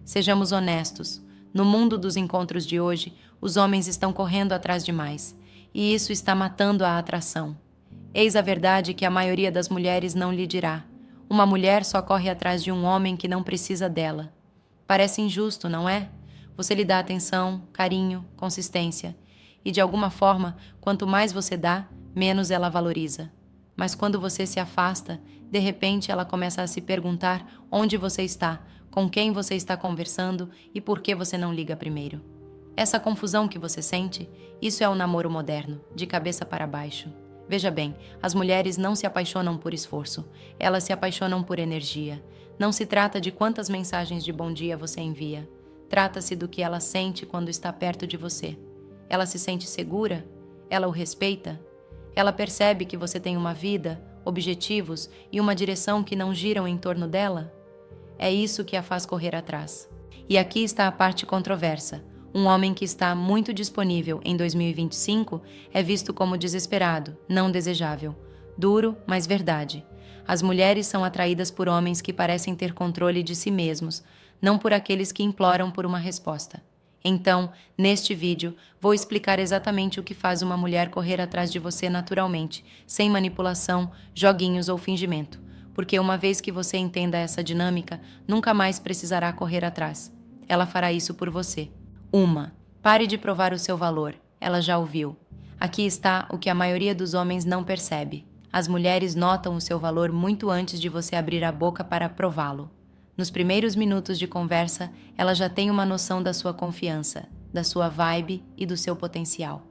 Sejamos honestos. No mundo dos encontros de hoje, os homens estão correndo atrás demais, e isso está matando a atração. Eis a verdade que a maioria das mulheres não lhe dirá. Uma mulher só corre atrás de um homem que não precisa dela. Parece injusto, não é? Você lhe dá atenção, carinho, consistência. E de alguma forma, quanto mais você dá, menos ela valoriza. Mas quando você se afasta, de repente ela começa a se perguntar onde você está, com quem você está conversando e por que você não liga primeiro. Essa confusão que você sente, isso é o namoro moderno, de cabeça para baixo. Veja bem, as mulheres não se apaixonam por esforço, elas se apaixonam por energia. Não se trata de quantas mensagens de bom dia você envia. Trata-se do que ela sente quando está perto de você. Ela se sente segura? Ela o respeita? Ela percebe que você tem uma vida, objetivos e uma direção que não giram em torno dela? É isso que a faz correr atrás. E aqui está a parte controversa. Um homem que está muito disponível em 2025 é visto como desesperado, não desejável. Duro, mas verdade. As mulheres são atraídas por homens que parecem ter controle de si mesmos, não por aqueles que imploram por uma resposta. Então, neste vídeo, vou explicar exatamente o que faz uma mulher correr atrás de você naturalmente, sem manipulação, joguinhos ou fingimento. Porque uma vez que você entenda essa dinâmica, nunca mais precisará correr atrás. Ela fará isso por você. 1. Pare de provar o seu valor. Ela já ouviu. Aqui está o que a maioria dos homens não percebe. As mulheres notam o seu valor muito antes de você abrir a boca para prová-lo. Nos primeiros minutos de conversa, ela já tem uma noção da sua confiança, da sua vibe e do seu potencial.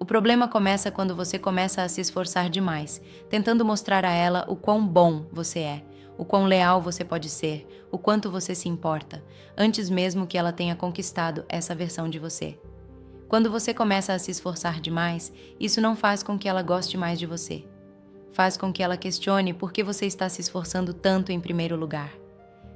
O problema começa quando você começa a se esforçar demais, tentando mostrar a ela o quão bom você é, o quão leal você pode ser, o quanto você se importa, antes mesmo que ela tenha conquistado essa versão de você. Quando você começa a se esforçar demais, isso não faz com que ela goste mais de você. Faz com que ela questione por que você está se esforçando tanto em primeiro lugar.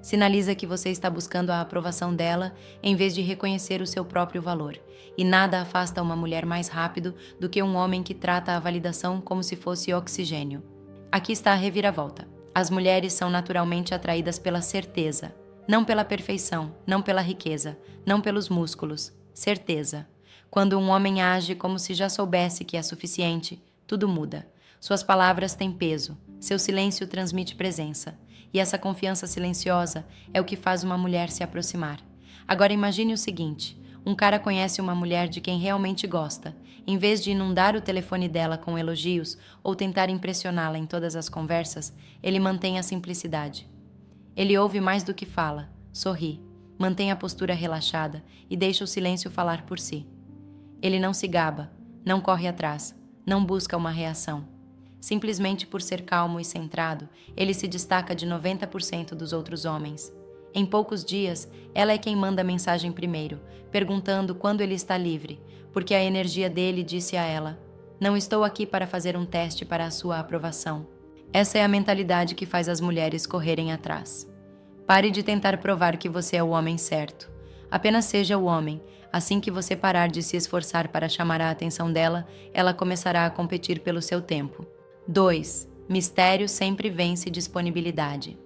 Sinaliza que você está buscando a aprovação dela em vez de reconhecer o seu próprio valor. E nada afasta uma mulher mais rápido do que um homem que trata a validação como se fosse oxigênio. Aqui está a reviravolta. As mulheres são naturalmente atraídas pela certeza. Não pela perfeição, não pela riqueza, não pelos músculos. Certeza. Quando um homem age como se já soubesse que é suficiente, tudo muda. Suas palavras têm peso. Seu silêncio transmite presença. E essa confiança silenciosa é o que faz uma mulher se aproximar. Agora imagine o seguinte: um cara conhece uma mulher de quem realmente gosta. Em vez de inundar o telefone dela com elogios ou tentar impressioná-la em todas as conversas, ele mantém a simplicidade. Ele ouve mais do que fala, sorri, mantém a postura relaxada e deixa o silêncio falar por si. Ele não se gaba, não corre atrás, não busca uma reação. Simplesmente por ser calmo e centrado, ele se destaca de 90% dos outros homens. Em poucos dias, ela é quem manda a mensagem primeiro, perguntando quando ele está livre, porque a energia dele disse a ela: "Não estou aqui para fazer um teste para a sua aprovação." Essa é a mentalidade que faz as mulheres correrem atrás. Pare de tentar provar que você é o homem certo. Apenas seja o homem. Assim que você parar de se esforçar para chamar a atenção dela, ela começará a competir pelo seu tempo. 2. Mistério sempre vence disponibilidade.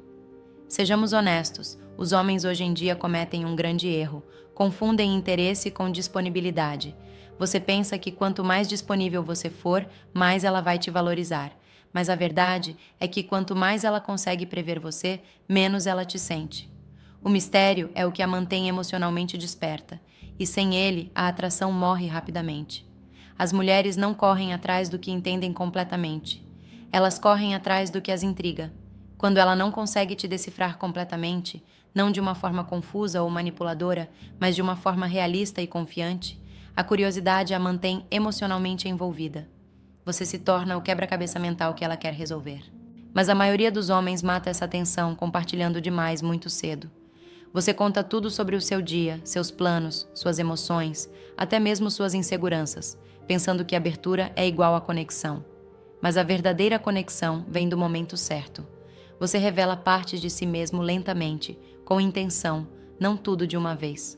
Sejamos honestos, os homens hoje em dia cometem um grande erro. Confundem interesse com disponibilidade. Você pensa que quanto mais disponível você for, mais ela vai te valorizar. Mas a verdade é que quanto mais ela consegue prever você, menos ela te sente. O mistério é o que a mantém emocionalmente desperta, e sem ele, a atração morre rapidamente. As mulheres não correm atrás do que entendem completamente. Elas correm atrás do que as intriga. Quando ela não consegue te decifrar completamente, não de uma forma confusa ou manipuladora, mas de uma forma realista e confiante, a curiosidade a mantém emocionalmente envolvida. Você se torna o quebra-cabeça mental que ela quer resolver. Mas a maioria dos homens mata essa tensão compartilhando demais muito cedo. Você conta tudo sobre o seu dia, seus planos, suas emoções, até mesmo suas inseguranças, pensando que abertura é igual a conexão. Mas a verdadeira conexão vem do momento certo. Você revela partes de si mesmo lentamente, com intenção, não tudo de uma vez.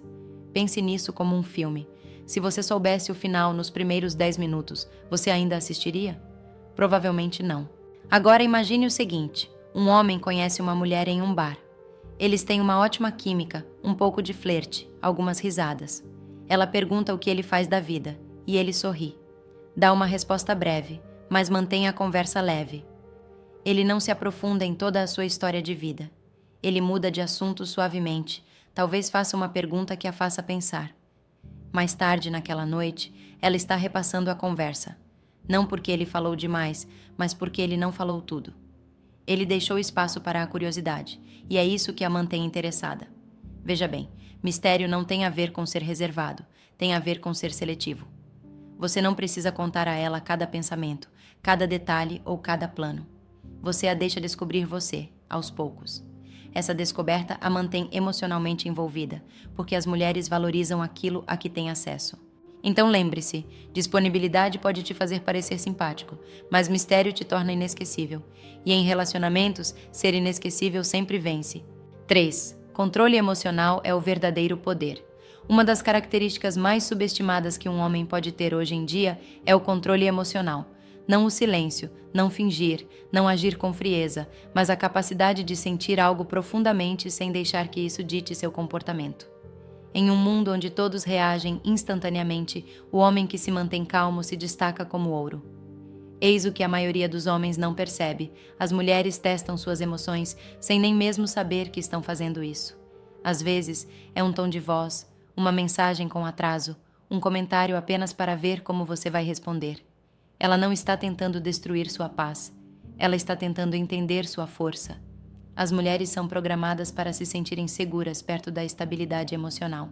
Pense nisso como um filme. Se você soubesse o final nos primeiros 10 minutos, você ainda assistiria? Provavelmente não. Agora imagine o seguinte: um homem conhece uma mulher em um bar. Eles têm uma ótima química, um pouco de flerte, algumas risadas. Ela pergunta o que ele faz da vida, e ele sorri. Dá uma resposta breve, mas mantém a conversa leve. Ele não se aprofunda em toda a sua história de vida. Ele muda de assunto suavemente, talvez faça uma pergunta que a faça pensar. Mais tarde, naquela noite, ela está repassando a conversa. Não porque ele falou demais, mas porque ele não falou tudo. Ele deixou espaço para a curiosidade, e é isso que a mantém interessada. Veja bem, mistério não tem a ver com ser reservado, tem a ver com ser seletivo. Você não precisa contar a ela cada pensamento, cada detalhe ou cada plano. Você a deixa descobrir você, aos poucos. Essa descoberta a mantém emocionalmente envolvida, porque as mulheres valorizam aquilo a que têm acesso. Então lembre-se, disponibilidade pode te fazer parecer simpático, mas mistério te torna inesquecível. E em relacionamentos, ser inesquecível sempre vence. 3. Controle emocional é o verdadeiro poder. Uma das características mais subestimadas que um homem pode ter hoje em dia é o controle emocional. Não o silêncio, não fingir, não agir com frieza, mas a capacidade de sentir algo profundamente sem deixar que isso dite seu comportamento. Em um mundo onde todos reagem instantaneamente, o homem que se mantém calmo se destaca como ouro. Eis o que a maioria dos homens não percebe: as mulheres testam suas emoções sem nem mesmo saber que estão fazendo isso. Às vezes, é um tom de voz, uma mensagem com atraso, um comentário apenas para ver como você vai responder. Ela não está tentando destruir sua paz, ela está tentando entender sua força. As mulheres são programadas para se sentirem seguras perto da estabilidade emocional.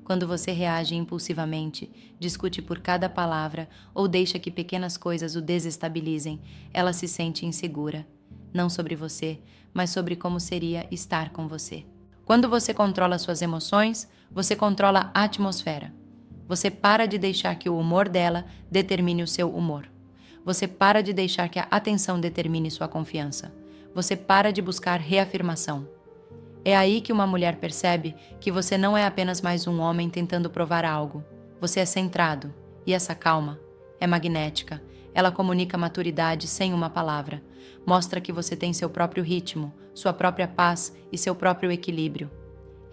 Quando você reage impulsivamente, discute por cada palavra ou deixa que pequenas coisas o desestabilizem, ela se sente insegura. Não sobre você, mas sobre como seria estar com você. Quando você controla suas emoções, você controla a atmosfera. Você para de deixar que o humor dela determine o seu humor. Você para de deixar que a atenção determine sua confiança. Você para de buscar reafirmação. É aí que uma mulher percebe que você não é apenas mais um homem tentando provar algo. Você é centrado, e essa calma é magnética. Ela comunica maturidade sem uma palavra. Mostra que você tem seu próprio ritmo, sua própria paz e seu próprio equilíbrio.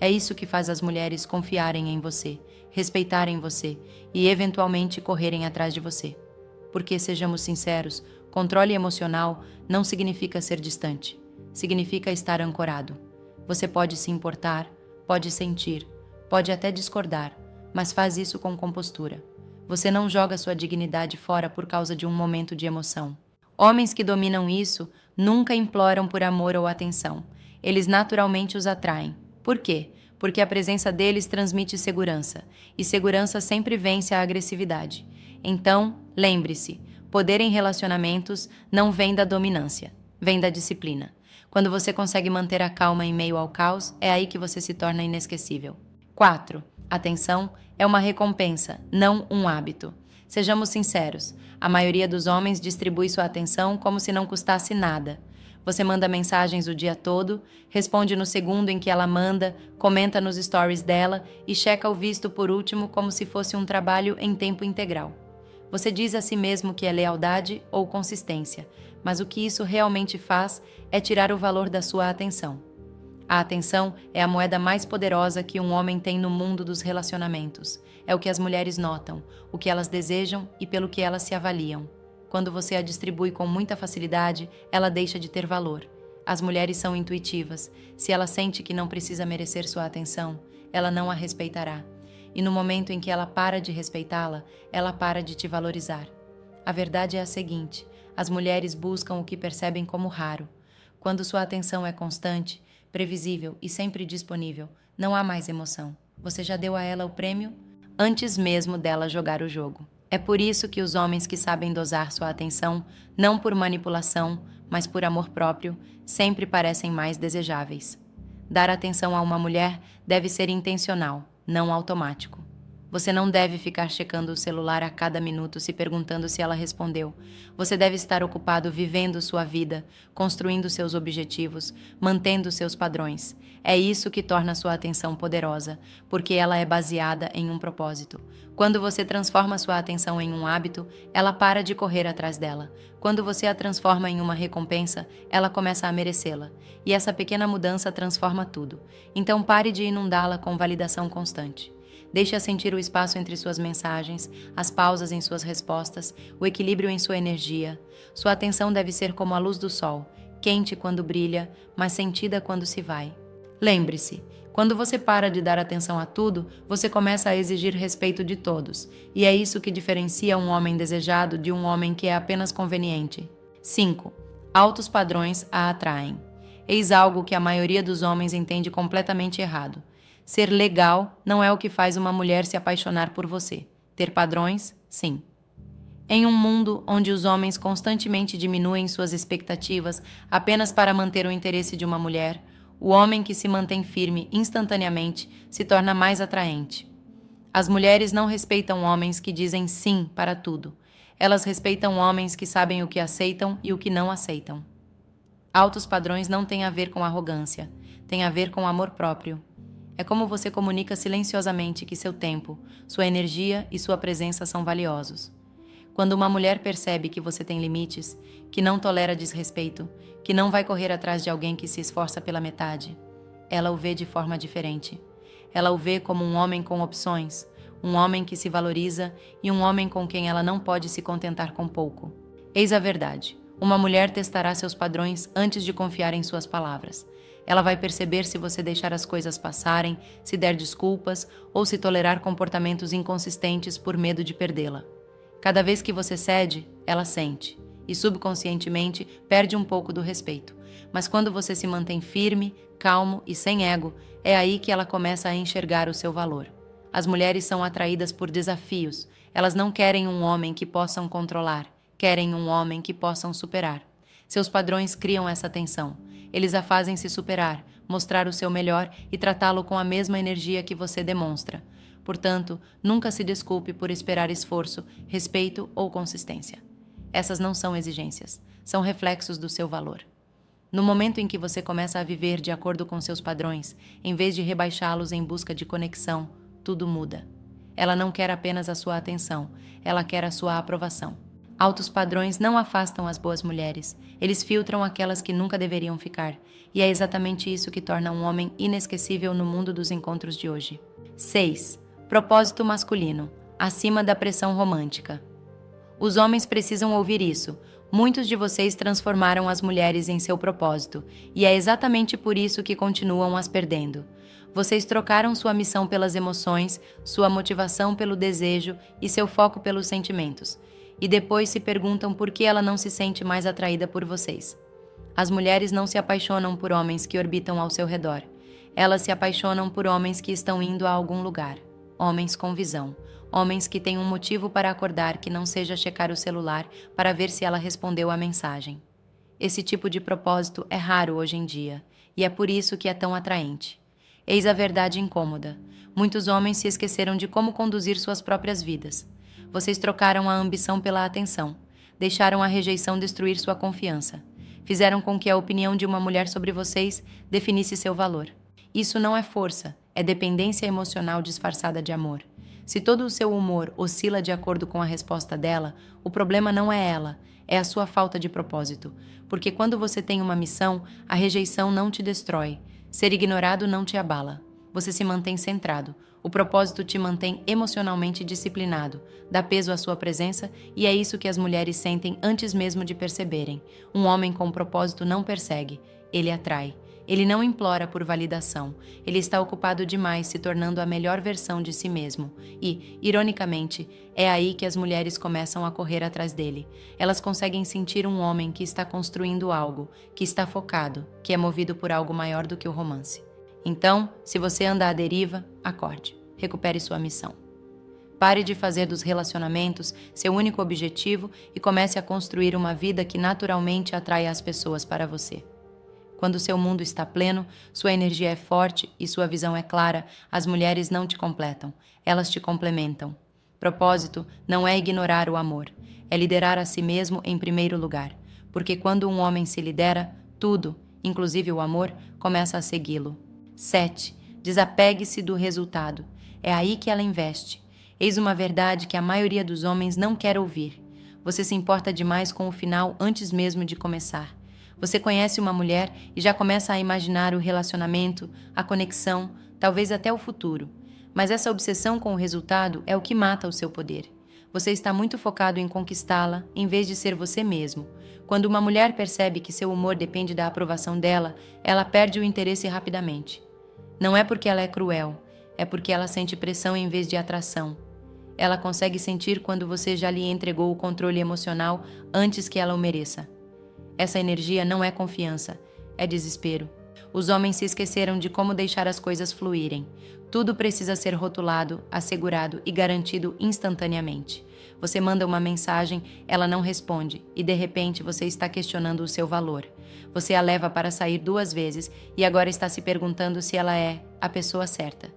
É isso que faz as mulheres confiarem em você, respeitarem você e, eventualmente, correrem atrás de você. Porque, sejamos sinceros, controle emocional não significa ser distante. Significa estar ancorado. Você pode se importar, pode sentir, pode até discordar, mas faz isso com compostura. Você não joga sua dignidade fora por causa de um momento de emoção. Homens que dominam isso nunca imploram por amor ou atenção. Eles naturalmente os atraem. Por quê? Porque a presença deles transmite segurança, e segurança sempre vence a agressividade. Então, lembre-se, poder em relacionamentos não vem da dominância, vem da disciplina. Quando você consegue manter a calma em meio ao caos, é aí que você se torna inesquecível. 4. Atenção é uma recompensa, não um hábito. Sejamos sinceros, a maioria dos homens distribui sua atenção como se não custasse nada. Você manda mensagens o dia todo, responde no segundo em que ela manda, comenta nos stories dela e checa o visto por último como se fosse um trabalho em tempo integral. Você diz a si mesmo que é lealdade ou consistência, mas o que isso realmente faz é tirar o valor da sua atenção. A atenção é a moeda mais poderosa que um homem tem no mundo dos relacionamentos. É o que as mulheres notam, o que elas desejam e pelo que elas se avaliam. Quando você a distribui com muita facilidade, ela deixa de ter valor. As mulheres são intuitivas. Se ela sente que não precisa merecer sua atenção, ela não a respeitará. E no momento em que ela para de respeitá-la, ela para de te valorizar. A verdade é a seguinte: as mulheres buscam o que percebem como raro. Quando sua atenção é constante, previsível e sempre disponível, não há mais emoção. Você já deu a ela o prêmio antes mesmo dela jogar o jogo. É por isso que os homens que sabem dosar sua atenção, não por manipulação, mas por amor próprio, sempre parecem mais desejáveis. Dar atenção a uma mulher deve ser intencional, não automático. Você não deve ficar checando o celular a cada minuto se perguntando se ela respondeu. Você deve estar ocupado vivendo sua vida, construindo seus objetivos, mantendo seus padrões. É isso que torna sua atenção poderosa, porque ela é baseada em um propósito. Quando você transforma sua atenção em um hábito, ela para de correr atrás dela. Quando você a transforma em uma recompensa, ela começa a merecê-la. E essa pequena mudança transforma tudo. Então pare de inundá-la com validação constante. Deixe-a sentir o espaço entre suas mensagens, as pausas em suas respostas, o equilíbrio em sua energia. Sua atenção deve ser como a luz do sol, quente quando brilha, mas sentida quando se vai. Lembre-se, quando você para de dar atenção a tudo, você começa a exigir respeito de todos, e é isso que diferencia um homem desejado de um homem que é apenas conveniente. 5. Altos padrões a atraem. Eis algo que a maioria dos homens entende completamente errado. Ser legal não é o que faz uma mulher se apaixonar por você. Ter padrões, sim. Em um mundo onde os homens constantemente diminuem suas expectativas apenas para manter o interesse de uma mulher, o homem que se mantém firme instantaneamente se torna mais atraente. As mulheres não respeitam homens que dizem sim para tudo. Elas respeitam homens que sabem o que aceitam e o que não aceitam. Altos padrões não têm a ver com arrogância, têm a ver com amor próprio. É como você comunica silenciosamente que seu tempo, sua energia e sua presença são valiosos. Quando uma mulher percebe que você tem limites, que não tolera desrespeito, que não vai correr atrás de alguém que se esforça pela metade, ela o vê de forma diferente. Ela o vê como um homem com opções, um homem que se valoriza e um homem com quem ela não pode se contentar com pouco. Eis a verdade. Uma mulher testará seus padrões antes de confiar em suas palavras. Ela vai perceber se você deixar as coisas passarem, se der desculpas ou se tolerar comportamentos inconsistentes por medo de perdê-la. Cada vez que você cede, ela sente, e subconscientemente perde um pouco do respeito. Mas quando você se mantém firme, calmo e sem ego, é aí que ela começa a enxergar o seu valor. As mulheres são atraídas por desafios. Elas não querem um homem que possam controlar, querem um homem que possam superar. Seus padrões criam essa tensão. Eles a fazem se superar, mostrar o seu melhor e tratá-lo com a mesma energia que você demonstra. Portanto, nunca se desculpe por esperar esforço, respeito ou consistência. Essas não são exigências, são reflexos do seu valor. No momento em que você começa a viver de acordo com seus padrões, em vez de rebaixá-los em busca de conexão, tudo muda. Ela não quer apenas a sua atenção, ela quer a sua aprovação. Altos padrões não afastam as boas mulheres, eles filtram aquelas que nunca deveriam ficar, e é exatamente isso que torna um homem inesquecível no mundo dos encontros de hoje. 6. Propósito masculino, acima da pressão romântica. Os homens precisam ouvir isso. Muitos de vocês transformaram as mulheres em seu propósito, e é exatamente por isso que continuam as perdendo. Vocês trocaram sua missão pelas emoções, sua motivação pelo desejo e seu foco pelos sentimentos. E depois se perguntam por que ela não se sente mais atraída por vocês. As mulheres não se apaixonam por homens que orbitam ao seu redor. Elas se apaixonam por homens que estão indo a algum lugar. Homens com visão. Homens que têm um motivo para acordar que não seja checar o celular para ver se ela respondeu à mensagem. Esse tipo de propósito é raro hoje em dia, e é por isso que é tão atraente. Eis a verdade incômoda. Muitos homens se esqueceram de como conduzir suas próprias vidas. Vocês trocaram a ambição pela atenção, deixaram a rejeição destruir sua confiança, fizeram com que a opinião de uma mulher sobre vocês definisse seu valor. Isso não é força, é dependência emocional disfarçada de amor. Se todo o seu humor oscila de acordo com a resposta dela, o problema não é ela, é a sua falta de propósito. Porque quando você tem uma missão, a rejeição não te destrói, ser ignorado não te abala. Você se mantém centrado. O propósito te mantém emocionalmente disciplinado, dá peso à sua presença e é isso que as mulheres sentem antes mesmo de perceberem. Um homem com propósito não persegue, ele atrai. Ele não implora por validação, ele está ocupado demais se tornando a melhor versão de si mesmo. E, ironicamente, é aí que as mulheres começam a correr atrás dele. Elas conseguem sentir um homem que está construindo algo, que está focado, que é movido por algo maior do que o romance. Então, se você anda à deriva, acorde, recupere sua missão. Pare de fazer dos relacionamentos seu único objetivo e comece a construir uma vida que naturalmente atrai as pessoas para você. Quando seu mundo está pleno, sua energia é forte e sua visão é clara, as mulheres não te completam, elas te complementam. Propósito não é ignorar o amor, é liderar a si mesmo em primeiro lugar, porque quando um homem se lidera, tudo, inclusive o amor, começa a segui-lo. 7. Desapegue-se do resultado. É aí que ela investe. Eis uma verdade que a maioria dos homens não quer ouvir. Você se importa demais com o final antes mesmo de começar. Você conhece uma mulher e já começa a imaginar o relacionamento, a conexão, talvez até o futuro. Mas essa obsessão com o resultado é o que mata o seu poder. Você está muito focado em conquistá-la, em vez de ser você mesmo. Quando uma mulher percebe que seu humor depende da aprovação dela, ela perde o interesse rapidamente. Não é porque ela é cruel, é porque ela sente pressão em vez de atração. Ela consegue sentir quando você já lhe entregou o controle emocional antes que ela o mereça. Essa energia não é confiança, é desespero. Os homens se esqueceram de como deixar as coisas fluírem. Tudo precisa ser rotulado, assegurado e garantido instantaneamente. Você manda uma mensagem, ela não responde e de repente você está questionando o seu valor. Você a leva para sair 2 vezes e agora está se perguntando se ela é a pessoa certa.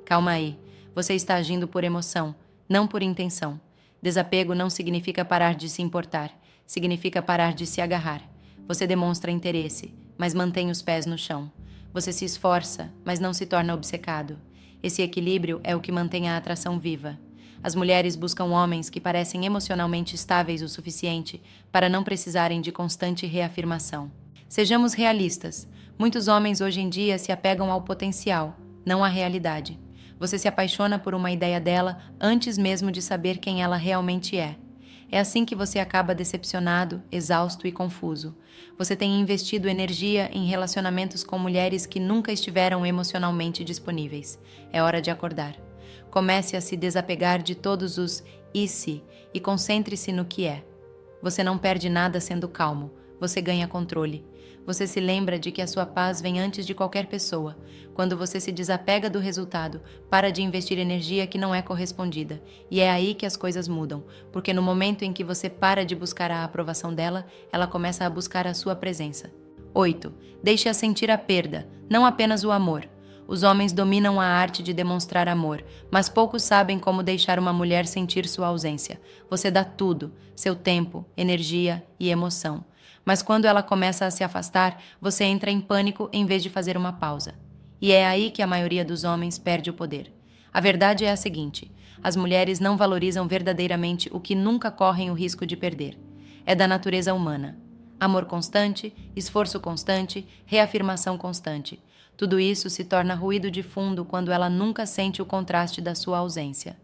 Calma aí, você está agindo por emoção, não por intenção. Desapego não significa parar de se importar, significa parar de se agarrar. Você demonstra interesse, mas mantém os pés no chão. Você se esforça, mas não se torna obcecado. Esse equilíbrio é o que mantém a atração viva. As mulheres buscam homens que parecem emocionalmente estáveis o suficiente para não precisarem de constante reafirmação. Sejamos realistas. Muitos homens hoje em dia se apegam ao potencial, não à realidade. Você se apaixona por uma ideia dela antes mesmo de saber quem ela realmente é. É assim que você acaba decepcionado, exausto e confuso. Você tem investido energia em relacionamentos com mulheres que nunca estiveram emocionalmente disponíveis. É hora de acordar. Comece a se desapegar de todos os "e se" e concentre-se no que é. Você não perde nada sendo calmo, você ganha controle. Você se lembra de que a sua paz vem antes de qualquer pessoa. Quando você se desapega do resultado, para de investir energia que não é correspondida. E é aí que as coisas mudam, porque no momento em que você para de buscar a aprovação dela, ela começa a buscar a sua presença. 8. Deixe-a sentir a perda, não apenas o amor. Os homens dominam a arte de demonstrar amor, mas poucos sabem como deixar uma mulher sentir sua ausência. Você dá tudo, seu tempo, energia e emoção. Mas quando ela começa a se afastar, você entra em pânico em vez de fazer uma pausa. E é aí que a maioria dos homens perde o poder. A verdade é a seguinte: as mulheres não valorizam verdadeiramente o que nunca correm o risco de perder. É da natureza humana. Amor constante, esforço constante, reafirmação constante. Tudo isso se torna ruído de fundo quando ela nunca sente o contraste da sua ausência.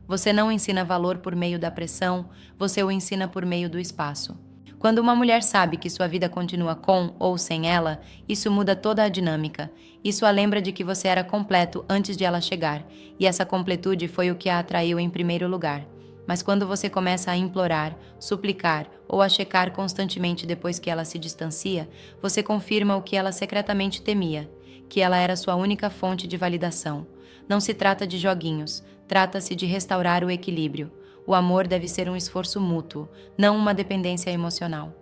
Você não ensina valor por meio da pressão, você o ensina por meio do espaço. Quando uma mulher sabe que sua vida continua com ou sem ela, isso muda toda a dinâmica. Isso a lembra de que você era completo antes de ela chegar, e essa completude foi o que a atraiu em primeiro lugar. Mas quando você começa a implorar, suplicar ou a checar constantemente depois que ela se distancia, você confirma o que ela secretamente temia, que ela era sua única fonte de validação. Não se trata de joguinhos, trata-se de restaurar o equilíbrio. O amor deve ser um esforço mútuo, não uma dependência emocional.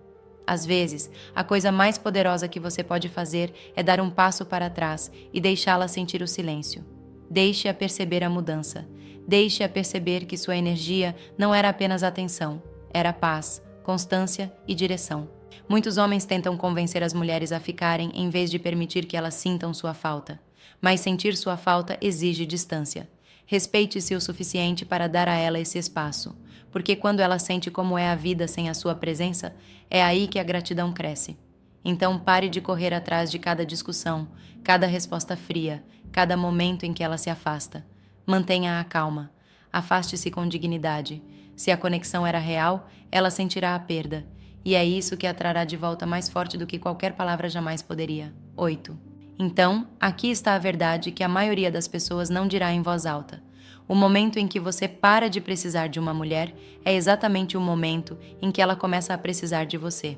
Às vezes, a coisa mais poderosa que você pode fazer é dar um passo para trás e deixá-la sentir o silêncio. Deixe-a perceber a mudança. Deixe-a perceber que sua energia não era apenas atenção, era paz, constância e direção. Muitos homens tentam convencer as mulheres a ficarem em vez de permitir que elas sintam sua falta. Mas sentir sua falta exige distância. Respeite-se o suficiente para dar a ela esse espaço, porque quando ela sente como é a vida sem a sua presença, é aí que a gratidão cresce. Então pare de correr atrás de cada discussão, cada resposta fria, cada momento em que ela se afasta. Mantenha-a calma. Afaste-se com dignidade. Se a conexão era real, ela sentirá a perda. E é isso que a trará de volta mais forte do que qualquer palavra jamais poderia. 8. Então, aqui está a verdade que a maioria das pessoas não dirá em voz alta. O momento em que você para de precisar de uma mulher é exatamente o momento em que ela começa a precisar de você.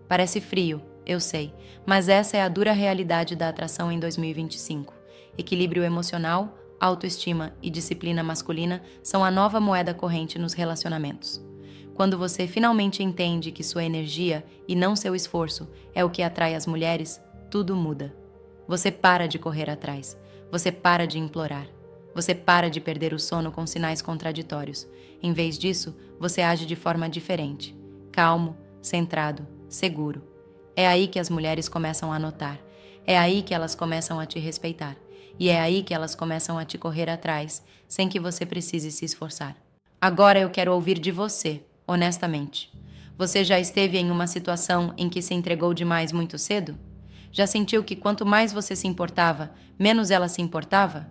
Parece frio, eu sei, mas essa é a dura realidade da atração em 2025. Equilíbrio emocional, autoestima e disciplina masculina são a nova moeda corrente nos relacionamentos. Quando você finalmente entende que sua energia, e não seu esforço, é o que atrai as mulheres, tudo muda. Você para de correr atrás. Você para de implorar. Você para de perder o sono com sinais contraditórios. Em vez disso, você age de forma diferente. Calmo, centrado, seguro. É aí que as mulheres começam a notar. É aí que elas começam a te respeitar. E é aí que elas começam a te correr atrás, sem que você precise se esforçar. Agora eu quero ouvir de você, honestamente. Você já esteve em uma situação em que se entregou demais muito cedo? Já sentiu que quanto mais você se importava, menos ela se importava?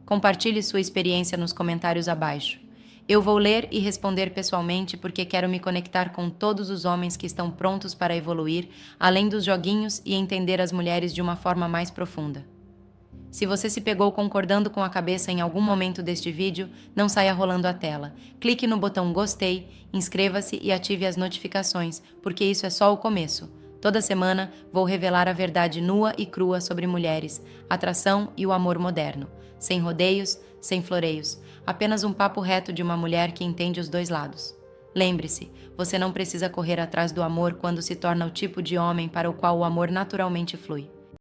Compartilhe sua experiência nos comentários abaixo. Eu vou ler e responder pessoalmente porque quero me conectar com todos os homens que estão prontos para evoluir, além dos joguinhos e entender as mulheres de uma forma mais profunda. Se você se pegou concordando com a cabeça em algum momento deste vídeo, não saia rolando a tela. Clique no botão gostei, inscreva-se e ative as notificações, porque isso é só o começo. Toda semana vou revelar a verdade nua e crua sobre mulheres, atração e o amor moderno. Sem rodeios, sem floreios. Apenas um papo reto de uma mulher que entende os dois lados. Lembre-se, você não precisa correr atrás do amor quando se torna o tipo de homem para o qual o amor naturalmente flui.